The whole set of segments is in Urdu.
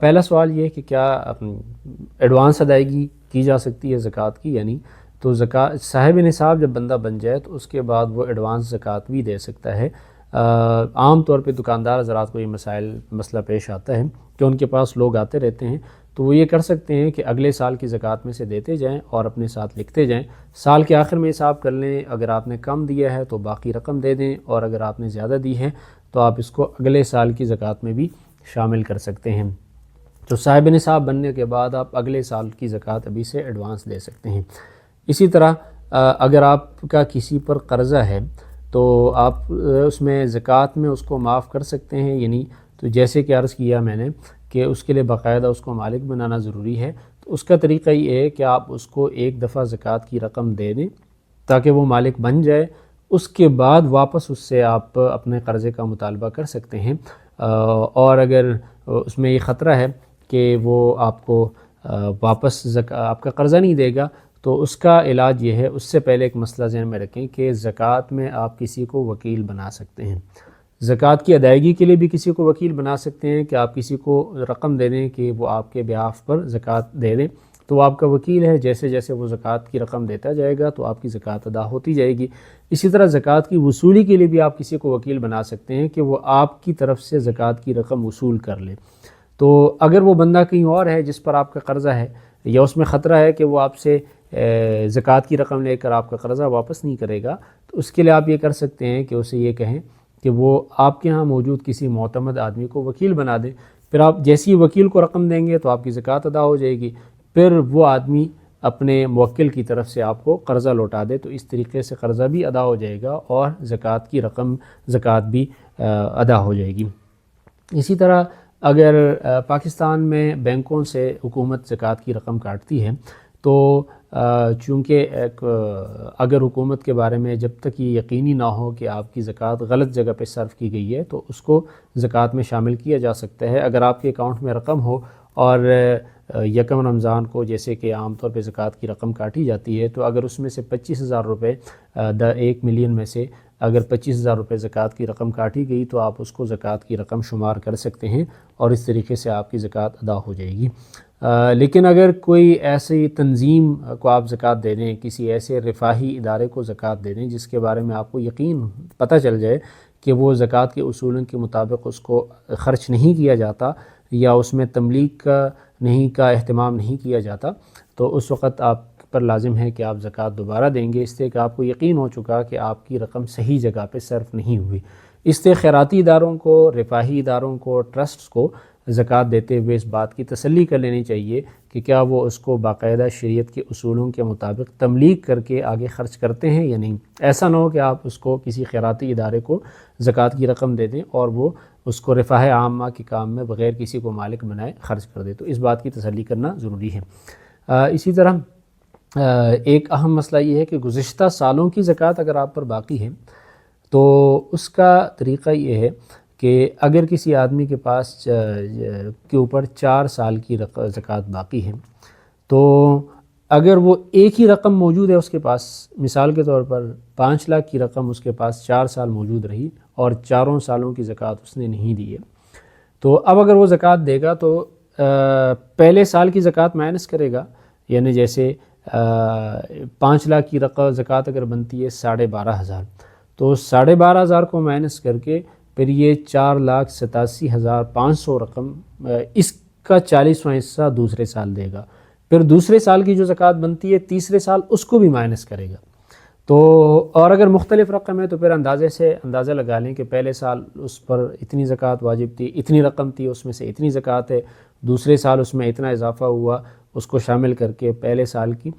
پہلا سوال یہ ہے کہ کیا ایڈوانس ادائیگی کی جا سکتی ہے زکوٰۃ کی؟ یعنی تو زکوٰۃ صاحب نصاب جب بندہ بن جائے تو اس کے بعد وہ ایڈوانس زکوٰۃ بھی دے سکتا ہے۔ عام طور پہ دکاندار حضرات کو یہ مسئلہ پیش آتا ہے کہ ان کے پاس لوگ آتے رہتے ہیں، تو وہ یہ کر سکتے ہیں کہ اگلے سال کی زکوٰۃ میں سے دیتے جائیں اور اپنے ساتھ لکھتے جائیں، سال کے آخر میں حساب کر لیں، اگر آپ نے کم دیا ہے تو باقی رقم دے دیں، اور اگر آپ نے زیادہ دی ہے تو آپ اس کو اگلے سال کی زکوٰۃ میں بھی شامل کر سکتے ہیں۔ تو صاحب نصاب بننے کے بعد آپ اگلے سال کی زکوٰۃ ابھی سے ایڈوانس دے سکتے ہیں۔ اسی طرح اگر آپ کا کسی پر قرضہ ہے تو آپ اس میں زکوٰۃ میں اس کو معاف کر سکتے ہیں، یعنی تو جیسے کہ عرض کیا میں نے کہ اس کے لیے باقاعدہ اس کو مالک بنانا ضروری ہے، تو اس کا طریقہ یہ ہے کہ آپ اس کو ایک دفعہ زکوٰۃ کی رقم دے دیں تاکہ وہ مالک بن جائے، اس کے بعد واپس اس سے آپ اپنے قرضے کا مطالبہ کر سکتے ہیں۔ اور اگر اس میں یہ خطرہ ہے کہ وہ آپ کو واپس آپ کا قرضہ نہیں دے گا، تو اس کا علاج یہ ہے، اس سے پہلے ایک مسئلہ ذہن میں رکھیں کہ زکوٰۃ میں آپ کسی کو وکیل بنا سکتے ہیں۔ زکوٰۃ کی ادائیگی کے لیے بھی کسی کو وکیل بنا سکتے ہیں کہ آپ کسی کو رقم دے دیں کہ وہ آپ کے بیاف پر زکوٰۃ دے دیں، تو وہ آپ کا وکیل ہے، جیسے جیسے وہ زکوٰۃ کی رقم دیتا جائے گا تو آپ کی زکوٰۃ ادا ہوتی جائے گی۔ اسی طرح زکوٰۃ کی وصولی کے لیے بھی آپ کسی کو وکیل بنا سکتے ہیں کہ وہ آپ کی طرف سے زکوٰۃ کی رقم وصول کر لے۔ تو اگر وہ بندہ کہیں اور ہے جس پر آپ کا قرضہ ہے، یا اس میں خطرہ ہے کہ وہ آپ سے زکوٰۃ کی رقم لے کر آپ کا قرضہ واپس نہیں کرے گا، تو اس کے لیے آپ یہ کر سکتے ہیں کہ اسے یہ کہیں کہ وہ آپ کے ہاں موجود کسی معتمد آدمی کو وکیل بنا دیں، پھر آپ جیسی وکیل کو رقم دیں گے تو آپ کی زکوٰۃ ادا ہو جائے گی، پھر وہ آدمی اپنے موکل کی طرف سے آپ کو قرضہ لوٹا دے، تو اس طریقے سے قرضہ بھی ادا ہو جائے گا اور زکوٰۃ کی رقم زکوٰۃ بھی ادا ہو جائے گی۔ اسی طرح اگر پاکستان میں بینکوں سے حکومت زکوٰۃ کی رقم کاٹتی ہے، تو چونکہ اگر حکومت کے بارے میں جب تک یہ یقینی نہ ہو کہ آپ کی زکوٰۃ غلط جگہ پہ صرف کی گئی ہے تو اس کو زکوٰۃ میں شامل کیا جا سکتا ہے۔ اگر آپ کے اکاؤنٹ میں رقم ہو اور یکم رمضان کو جیسے کہ عام طور پہ زکوٰۃ کی رقم کاٹی جاتی ہے، تو اگر اس میں سے 25,000 روپے 1 ملین میں سے اگر 25,000 روپے زکوٰۃ کی رقم کاٹی گئی تو آپ اس کو زکوٰۃ کی رقم شمار کر سکتے ہیں اور اس طریقے سے آپ کی زکوٰۃ ادا ہو جائے گی۔ لیکن اگر کوئی ایسی تنظیم کو آپ زکوٰۃ دے دیں، کسی ایسے رفاہی ادارے کو زکوٰۃ دے دیں جس کے بارے میں آپ کو یقین پتہ چل جائے کہ وہ زکوٰۃ کے اصولوں کے مطابق اس کو خرچ نہیں کیا جاتا یا اس میں تملیغ کا اہتمام نہیں کیا جاتا، تو اس وقت آپ پر لازم ہے کہ آپ زکوٰۃ دوبارہ دیں گے، اس لیے کہ آپ کو یقین ہو چکا کہ آپ کی رقم صحیح جگہ پہ صرف نہیں ہوئی۔ اس لیے خیراتی اداروں کو، رفاہی اداروں کو، ٹرسٹس کو زکوٰۃ دیتے ہوئے اس بات کی تسلی کر لینی چاہیے کہ کیا وہ اس کو باقاعدہ شریعت کے اصولوں کے مطابق تملیغ کر کے آگے خرچ کرتے ہیں یا نہیں۔ ایسا نہ ہو کہ آپ اس کو کسی خیراتی ادارے کو زکوٰۃ کی رقم دے دیں اور وہ اس کو رفاہ عامہ کے کام میں بغیر کسی کو مالک بنائے خرچ کر دے، تو اس بات کی تسلی کرنا ضروری ہے۔ اسی طرح ایک اہم مسئلہ یہ ہے کہ گزشتہ سالوں کی زکوٰۃ اگر آپ پر باقی ہے تو اس کا طریقہ یہ ہے کہ اگر کسی آدمی کے پاس کے اوپر 4 سال کی زکوٰۃ باقی ہے، تو اگر وہ ایک ہی رقم موجود ہے اس کے پاس، مثال کے طور پر 5 لاکھ کی رقم اس کے پاس 4 سال موجود رہی اور 4 سالوں کی زکوٰۃ اس نے نہیں دی ہے، تو اب اگر وہ زکوٰۃ دے گا تو پہلے سال کی زکوٰۃ مائنس کرے گا، یعنی جیسے 5 لاکھ کی رقم زکوٰۃ اگر بنتی ہے 12,500، تو 12,500 کو مائنس کر کے پھر یہ 4,87,500 رقم، اس کا 40واں حصہ دوسرے سال دے گا، پھر دوسرے سال کی جو زکوٰۃ بنتی ہے تیسرے سال اس کو بھی مائنس کرے گا۔ تو اور اگر مختلف رقم ہے تو پھر اندازہ لگا لیں کہ پہلے سال اس پر اتنی زکوٰۃ واجب تھی، اتنی رقم تھی، اس میں سے اتنی زکوٰۃ ہے، دوسرے سال اس میں اتنا اضافہ ہوا، اس کو شامل کر کے پہلے سال کی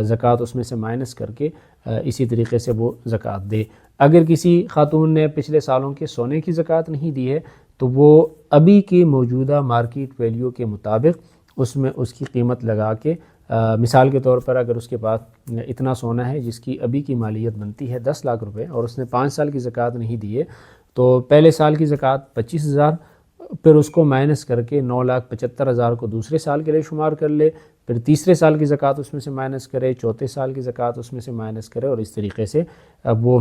زکوٰۃ اس میں سے مائنس کر کے اسی طریقے سے وہ زکوٰۃ دے۔ اگر کسی خاتون نے پچھلے سالوں کے سونے کی زکوٰۃ نہیں دی ہے تو وہ ابھی کی موجودہ مارکیٹ ویلیو کے مطابق اس میں اس کی قیمت لگا کے، مثال کے طور پر اگر اس کے پاس اتنا سونا ہے جس کی ابھی کی مالیت بنتی ہے 10 لاکھ روپے اور اس نے 5 سال کی زکوٰۃ نہیں دی ہے، تو پہلے سال کی زکوٰۃ 25,000، پھر اس کو مائنس کر کے 9,75,000 کو دوسرے سال کے لیے شمار کر لے، پھر تیسرے سال کی زکوٰۃ اس میں سے مائنس کرے، چوتھے سال کی زکوٰۃ اس میں سے مائنس کرے، اور اس طریقے سے اب وہ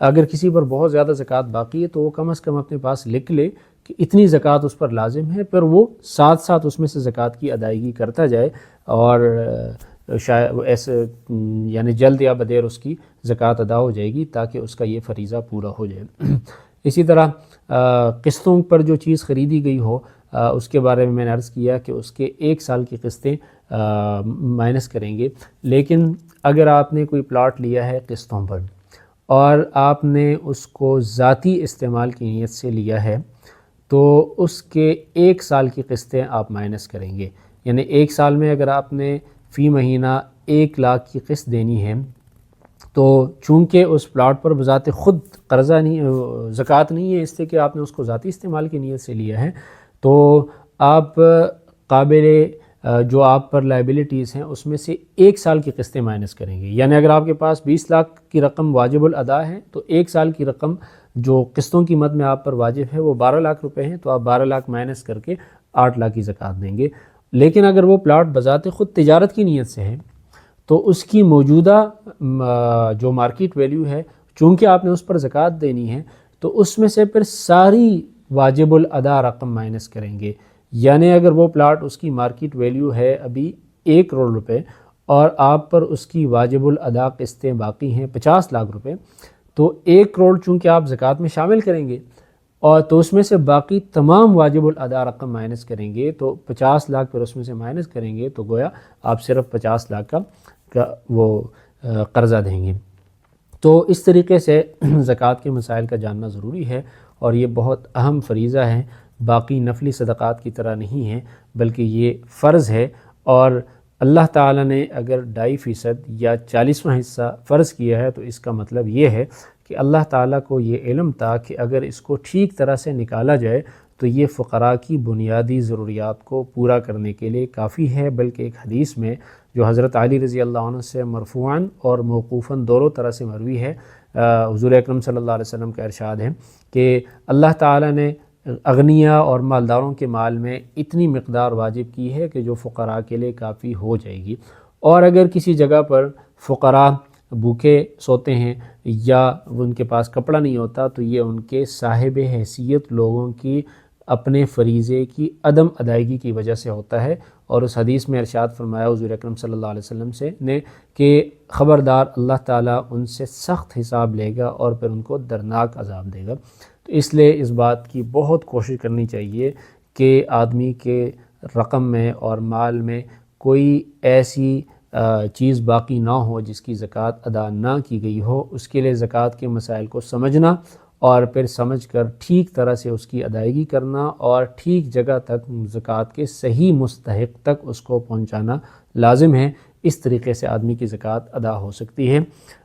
اگر کسی پر بہت زیادہ زکوٰۃ باقی ہے تو وہ کم از کم اپنے پاس لکھ لے کہ اتنی زکوٰۃ اس پر لازم ہے، پھر وہ ساتھ ساتھ اس میں سے زکوٰۃ کی ادائیگی کرتا جائے، اور شاید ایسے یعنی جلد یا بدیر اس کی زکوٰۃ ادا ہو جائے گی تاکہ اس کا یہ فریضہ پورا ہو جائے۔ اسی طرح قسطوں پر جو چیز خریدی گئی ہو، اس کے بارے میں نے عرض کیا کہ اس کے 1 سال کی قسطیں مائنس کریں گے، لیکن اگر آپ نے کوئی پلاٹ لیا ہے قسطوں پر اور آپ نے اس کو ذاتی استعمال کی نیت سے لیا ہے تو اس کے 1 سال کی قسطیں آپ مائنس کریں گے۔ یعنی 1 سال میں اگر آپ نے فی مہینہ 1 لاکھ کی قسط دینی ہے تو چونکہ اس پلاٹ پر بذات خود قرضہ نہیں، زکوٰۃ نہیں ہے، اس لیے کہ آپ نے اس کو ذاتی استعمال کی نیت سے لیا ہے، تو آپ قابل جو آپ پر لائبلٹیز ہیں اس میں سے 1 سال کی قسطیں مائنس کریں گے۔ یعنی اگر آپ کے پاس 20 لاکھ کی رقم واجب الادا ہے تو 1 سال کی رقم جو قسطوں کی مد میں آپ پر واجب ہے وہ 12 لاکھ روپے ہیں، تو آپ 12 لاکھ مائنس کر کے 8 لاکھ کی زکوٰۃ دیں گے۔ لیکن اگر وہ پلاٹ بذات خود تجارت کی نیت سے ہے تو اس کی موجودہ جو مارکیٹ ویلیو ہے، چونکہ آپ نے اس پر زکوٰۃ دینی ہے تو اس میں سے پھر ساری واجب الادا رقم مائنس کریں گے۔ یعنی اگر وہ پلاٹ اس کی مارکیٹ ویلیو ہے ابھی 1 کروڑ روپے اور آپ پر اس کی واجب الادا قسطیں باقی ہیں 50 لاکھ روپے، تو 1 کروڑ چونکہ آپ زکوٰۃ میں شامل کریں گے اور تو اس میں سے باقی تمام واجب الادا رقم مائنس کریں گے، تو 50 لاکھ پھر اس میں سے مائنس کریں گے تو گویا آپ صرف 50 لاکھ کا وہ قرضہ دیں گے۔ تو اس طریقے سے زکوٰۃ کے مسائل کا جاننا ضروری ہے، اور یہ بہت اہم فریضہ ہے، باقی نفلی صدقات کی طرح نہیں ہے بلکہ یہ فرض ہے، اور اللہ تعالیٰ نے اگر 2.5% یا 40واں حصہ فرض کیا ہے تو اس کا مطلب یہ ہے کہ اللہ تعالیٰ کو یہ علم تھا کہ اگر اس کو ٹھیک طرح سے نکالا جائے تو یہ فقراء کی بنیادی ضروریات کو پورا کرنے کے لیے کافی ہے۔ بلکہ ایک حدیث میں جو حضرت علی رضی اللہ عنہ سے مرفوعاً اور موقوفاً دونوں طرح سے مروی ہے، حضور اکرم صلی اللہ علیہ وسلم کا ارشاد ہے کہ اللہ تعالیٰ نے اغنیاء اور مالداروں کے مال میں اتنی مقدار واجب کی ہے کہ جو فقراء کے لیے کافی ہو جائے گی، اور اگر کسی جگہ پر فقراء بھوکے سوتے ہیں یا ان کے پاس کپڑا نہیں ہوتا تو یہ ان کے صاحب حیثیت لوگوں کی اپنے فریضے کی عدم ادائیگی کی وجہ سے ہوتا ہے۔ اور اس حدیث میں ارشاد فرمایا حضور اکرم صلی اللہ علیہ وسلم نے کہ خبردار اللہ تعالیٰ ان سے سخت حساب لے گا اور پھر ان کو دردناک عذاب دے گا۔ تو اس لیے اس بات کی بہت کوشش کرنی چاہیے کہ آدمی کے رقم میں اور مال میں کوئی ایسی چیز باقی نہ ہو جس کی زکوٰۃ ادا نہ کی گئی ہو۔ اس کے لیے زکوٰۃ کے مسائل کو سمجھنا اور پھر سمجھ کر ٹھیک طرح سے اس کی ادائیگی کرنا اور ٹھیک جگہ تک زکوٰۃ کے صحیح مستحق تک اس کو پہنچانا لازم ہے۔ اس طریقے سے آدمی کی زکوٰۃ ادا ہو سکتی ہے۔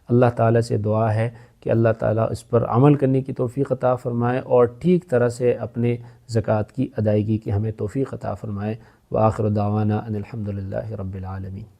اللہ تعالیٰ سے دعا ہے کہ اللہ تعالیٰ اس پر عمل کرنے کی توفیق عطا فرمائے اور ٹھیک طرح سے اپنے زکوٰۃ کی ادائیگی کی ہمیں توفیق عطا فرمائے۔ وآخر دعوانا ان الحمد للہ رب العالمین۔